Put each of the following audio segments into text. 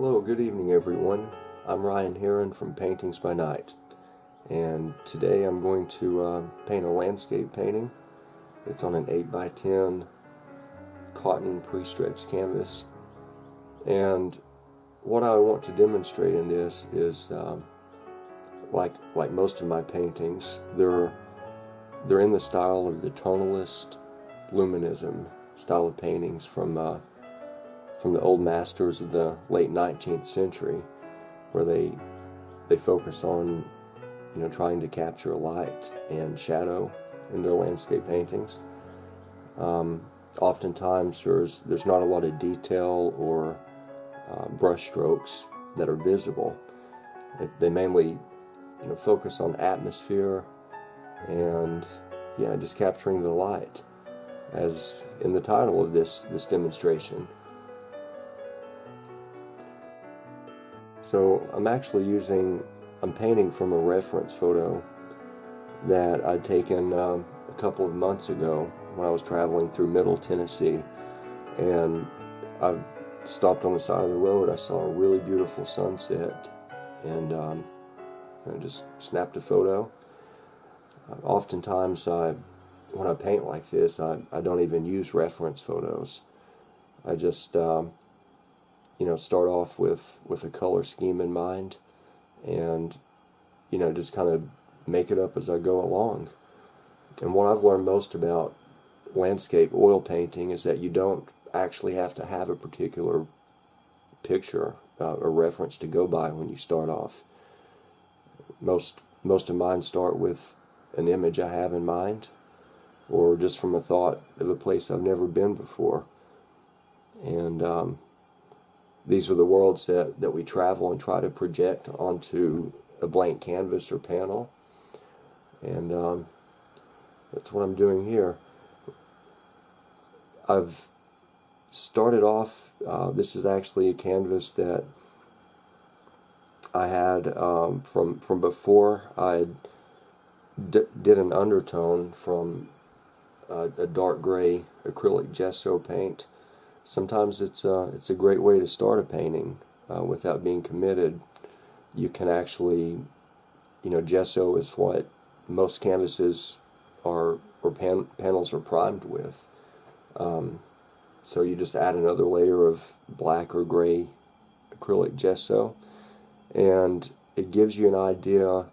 Hello, good evening everyone. I'm Ryan Herrin from Paintings by Night, and today I'm going to paint a landscape painting. It's on an 8x10 cotton pre-stretched canvas, and what I want to demonstrate in this is like most of my paintings, they're in the style of the Tonalist Luminism style of paintings from the old masters of the late 19th century, where they focus on trying to capture light and shadow in their landscape paintings. Oftentimes there's not a lot of detail or brush strokes that are visible. They mainly focus on atmosphere and just capturing the light, as in the title of this demonstration. So I'm painting from a reference photo that I'd taken a couple of months ago when I was traveling through Middle Tennessee, and I stopped on the side of the road. I saw a really beautiful sunset, and I just snapped a photo. Oftentimes, when I paint like this, I don't even use reference photos. I just start off with a color scheme in mind, and just kind of make it up as I go along. And what I've learned most about landscape oil painting is that you don't actually have to have a particular picture, a reference to go by when you start off. Most of mine start with an image I have in mind, or just from a thought of a place I've never been before. And these are the worlds that we travel and try to project onto a blank canvas or panel. And that's what I'm doing here. I've started off, this is actually a canvas that I had from before I did an undertone from a dark gray acrylic gesso paint. Sometimes it's a great way to start a painting without being committed. You can actually, gesso is what most canvases or panels are primed with. So you just add another layer of black or gray acrylic gesso, and it gives you an idea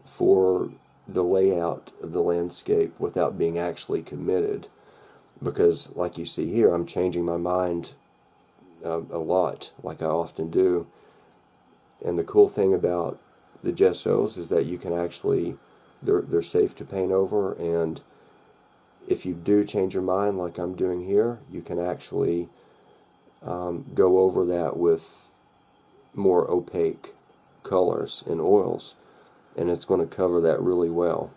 for the layout of the landscape without being actually committed. Because, like you see here, I'm changing my mind a lot, like I often do. And the cool thing about the gessos is that you can actually, they're safe to paint over, and if you do change your mind, like I'm doing here, you can actually go over that with more opaque colors and oils, and it's going to cover that really well.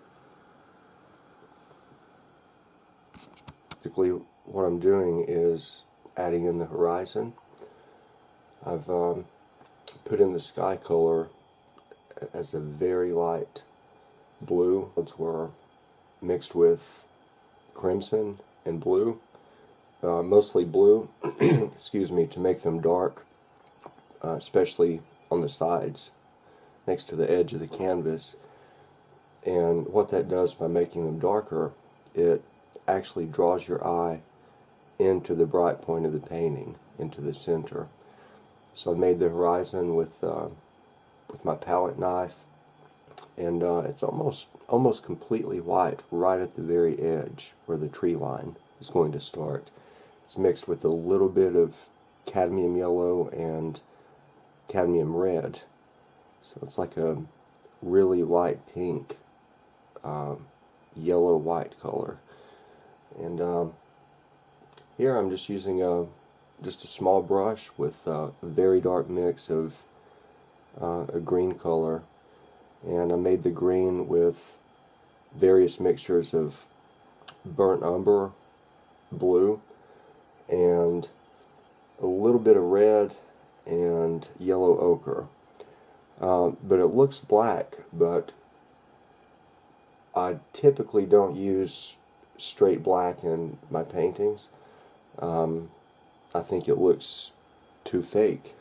Basically, what I'm doing is adding in the horizon. I've put in the sky color as a very light blue. It's were mixed with crimson and blue, mostly blue, excuse me, to make them dark, especially on the sides next to the edge of the canvas. And what that does by making them darker, it actually draws your eye into the bright point of the painting, into the center. So I made the horizon with my palette knife, and it's almost completely white right at the very edge where the tree line is going to start. It's mixed with a little bit of cadmium yellow and cadmium red, so it's like a really light pink, yellow-white color. And here I'm just using just a small brush with a very dark mix of a green color, and I made the green with various mixtures of burnt umber, blue, and a little bit of red and yellow ochre. But it looks black, but I typically don't use straight black in my paintings. I think it looks too fake.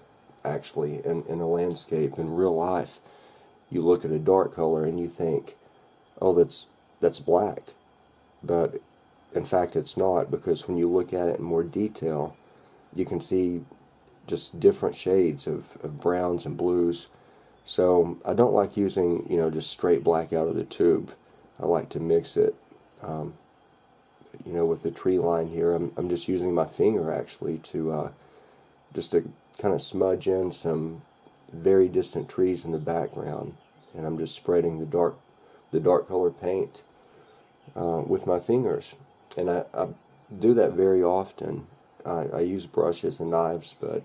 actually, in a landscape, in real life. You look at a dark color and you think, oh, that's black. But in fact it's not, because when you look at it in more detail, you can see just different shades of browns and blues. So I don't like using, just straight black out of the tube. I like to mix it. With the tree line here, I'm just using my finger actually to just to kind of smudge in some very distant trees in the background, and I'm just spreading the dark color paint with my fingers. And I do that very often. I use brushes and knives, but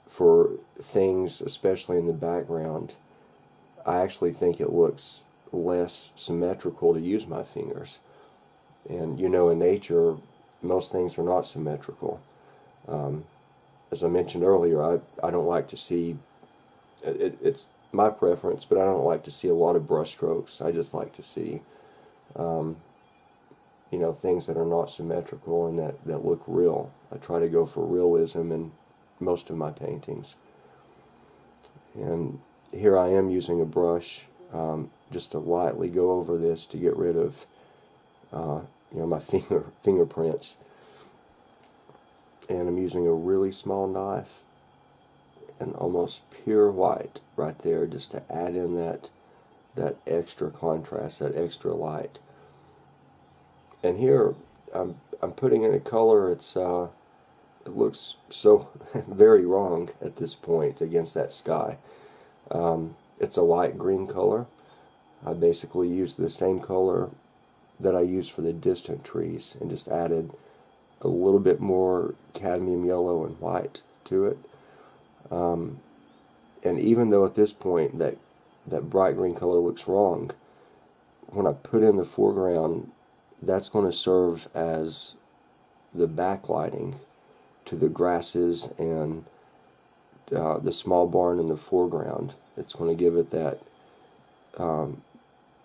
for things, especially in the background, I actually think it looks less symmetrical to use my fingers. And in nature, most things are not symmetrical. As I mentioned earlier, I don't like to see, it's my preference, but I don't like to see a lot of brush strokes. I just like to see, things that are not symmetrical and that look real. I try to go for realism in most of my paintings. And here I am using a brush just to lightly go over this to get rid of my fingerprints. And I'm using a really small knife and almost pure white right there, just to add in that extra contrast, that extra light. And here I'm putting in a color. It looks so very wrong at this point against that sky. It's a light green color. I basically used the same color that I used for the distant trees and just added a little bit more cadmium yellow and white to it. And even though at this point that bright green color looks wrong, when I put in the foreground, that's going to serve as the backlighting to the grasses and the small barn in the foreground. It's going to give it that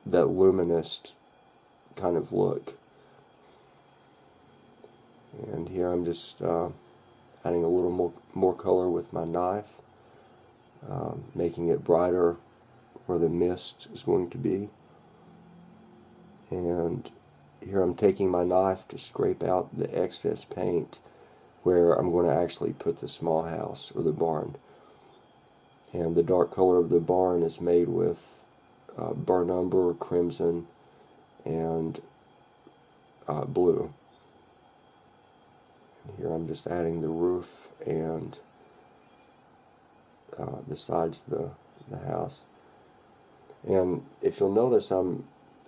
luminous kind of look. And here I'm just adding a little more color with my knife, making it brighter where the mist is going to be. And here I'm taking my knife to scrape out the excess paint where I'm going to actually put the small house or the barn. And the dark color of the barn is made with burnt umber, crimson, and blue. Here I'm just adding the roof and the sides of the house. And if you'll notice, I'm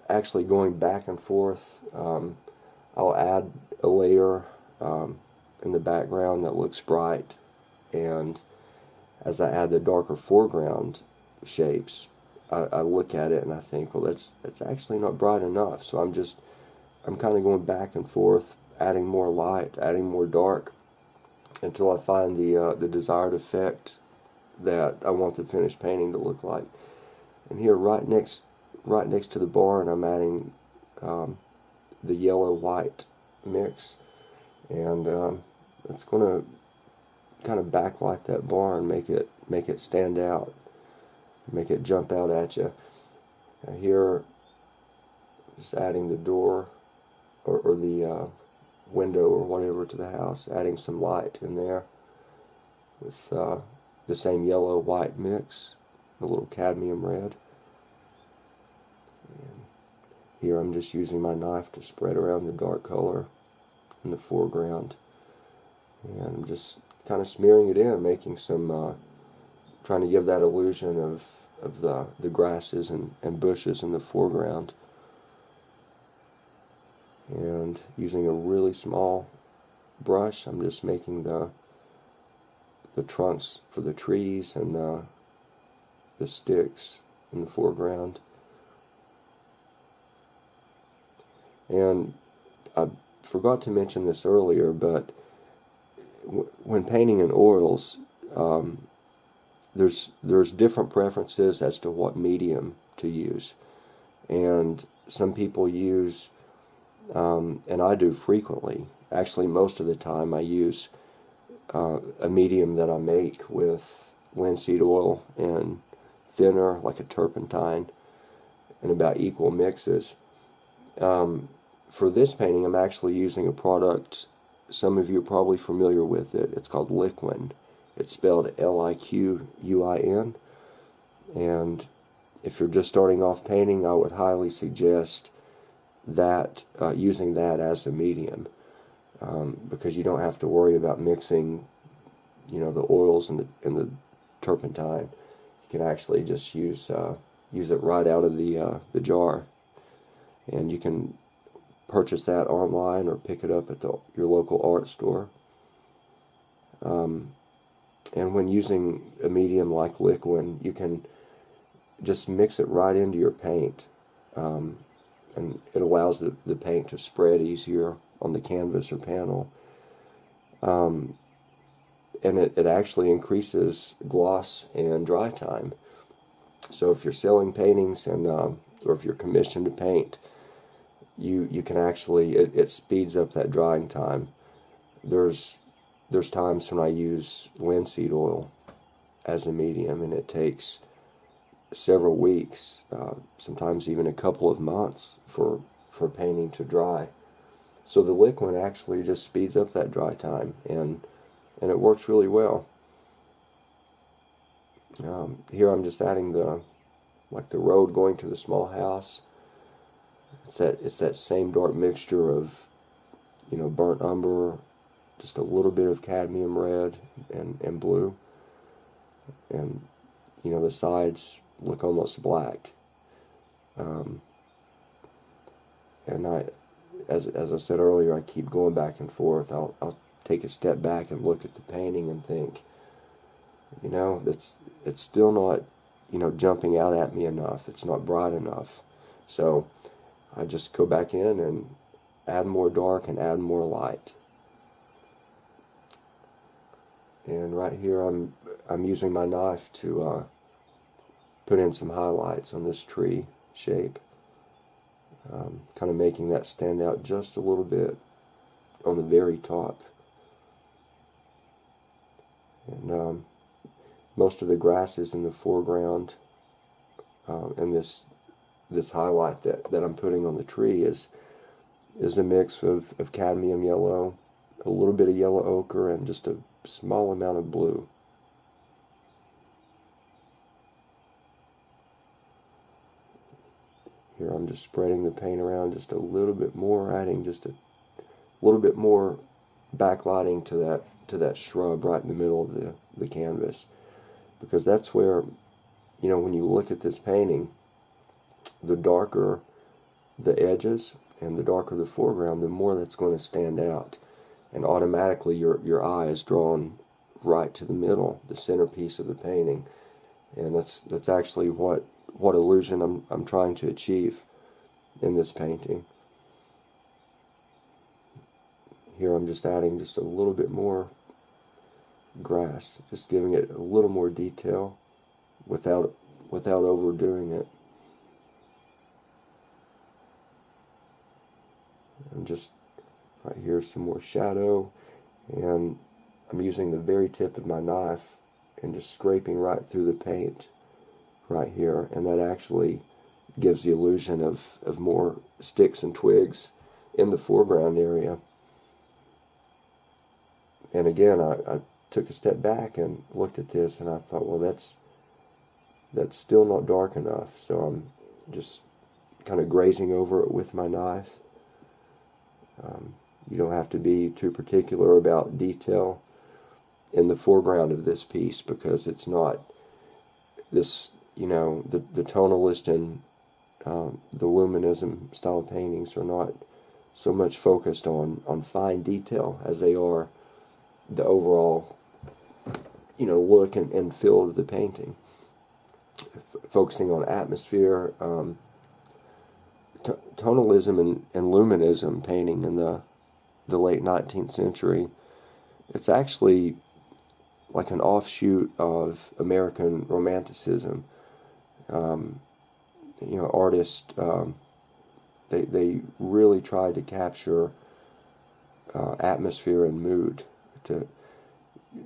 actually going back and forth. I'll add a layer in the background that looks bright, and as I add the darker foreground shapes, I look at it and I think, well, that's actually not bright enough. So I'm kind of going back and forth, adding more light, adding more dark, until I find the desired effect that I want the finished painting to look like. And here, right next to the barn, I'm adding the yellow-white mix, and it's going to kind of backlight that barn, make it stand out, make it jump out at you. Here, just adding the door or the window or whatever to the house, adding some light in there with the same yellow-white mix, a little cadmium red. And here I'm just using my knife to spread around the dark color in the foreground, and I'm just kind of smearing it in, making some, trying to give that illusion of the grasses and bushes in the foreground. And using a really small brush, I'm just making the trunks for the trees and the sticks in the foreground. And I forgot to mention this earlier, but when painting in oils, there's different preferences as to what medium to use. And some people use, and I do frequently, actually most of the time I use a medium that I make with linseed oil and thinner, like a turpentine, and about equal mixes. For this painting, I'm actually using a product some of you are probably familiar with it. It's called Liquin. It's spelled Liquin. And if you're just starting off painting, I would highly suggest that using that as a medium, because you don't have to worry about mixing, the oils and the turpentine. You can actually just use it right out of the jar, and you can purchase that online or pick it up at your local art store. And when using a medium like Liquin, you can just mix it right into your paint, and it allows the paint to spread easier on the canvas or panel. And it actually increases gloss and dry time. So if you're selling paintings or if you're commissioned to paint, you can actually, it speeds up that drying time. There's times when I use linseed oil as a medium, and it takes several weeks, sometimes even a couple of months for painting to dry. So the Liquin actually just speeds up that dry time, and it works really well. Here I'm just adding the road going to the small house. It's that same dark mixture of burnt umber, just a little bit of cadmium red and blue, and the sides look almost black. And as I said earlier, I keep going back and forth. I'll take a step back and look at the painting and think, it's still not jumping out at me enough. It's not bright enough. So I just go back in and add more dark and add more light. And right here I'm using my knife to put in some highlights on this tree shape, kind of making that stand out just a little bit on the very top. And most of the grass is in the foreground, and this highlight that I'm putting on the tree is a mix of cadmium yellow, a little bit of yellow ochre, and just a small amount of blue. Here I'm just spreading the paint around just a little bit more, adding just a little bit more backlighting to that shrub right in the middle of the canvas, because that's where, when you look at this painting, the darker the edges and the darker the foreground, the more that's going to stand out, and automatically your eye is drawn right to the middle, the centerpiece of the painting. And that's actually what illusion I'm trying to achieve in this painting. Here I'm just adding just a little bit more grass, just giving it a little more detail without overdoing it. And just right here some more shadow, and I'm using the very tip of my knife and just scraping right through the paint right here, and that actually gives the illusion of more sticks and twigs in the foreground area. And again, I took a step back and looked at this, and I thought, well, that's still not dark enough, so I'm just kind of grazing over it with my knife. You don't have to be too particular about detail in the foreground of this piece, because it's not this, the tonalist and the luminism style paintings are not so much focused on fine detail as they are the overall, look and feel of the painting. Focusing on atmosphere, tonalism and luminism painting in the late 19th century, it's actually like an offshoot of American Romanticism. Artists, they really tried to capture atmosphere and mood.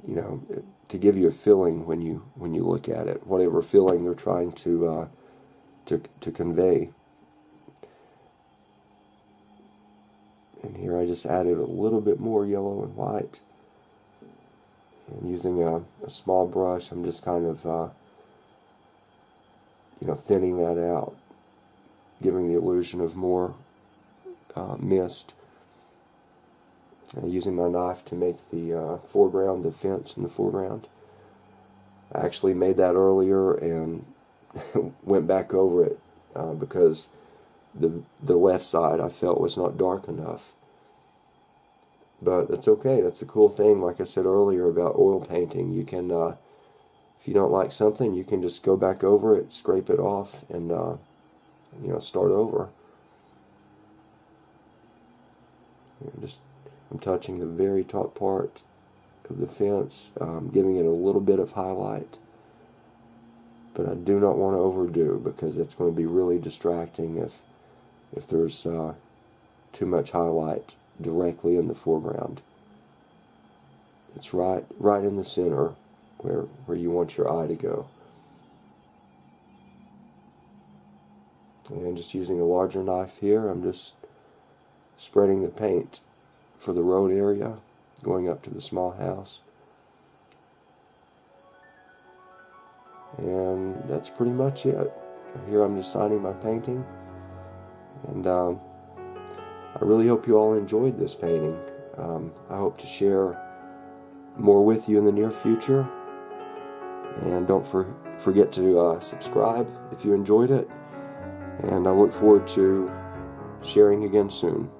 you know, to give you a feeling when you look at it, whatever feeling they're trying to convey. And here I just added a little bit more yellow and white. And using a small brush, I'm just kind of, thinning that out, giving the illusion of more mist. Using my knife to make the foreground, the fence in the foreground. I actually made that earlier and went back over it because the left side I felt was not dark enough. But that's okay. That's a cool thing, like I said earlier about oil painting. You can, if you don't like something, you can just go back over it, scrape it off, and start over. I'm touching the very top part of the fence, giving it a little bit of highlight. But I do not want to overdo, because it's going to be really distracting if there's too much highlight directly in the foreground. It's right in the center where you want your eye to go. And just using a larger knife here, I'm just spreading the paint for the road area, going up to the small house. And that's pretty much it. Here I'm just signing my painting. And I really hope you all enjoyed this painting. I hope to share more with you in the near future. And don't forget to subscribe if you enjoyed it. And I look forward to sharing again soon.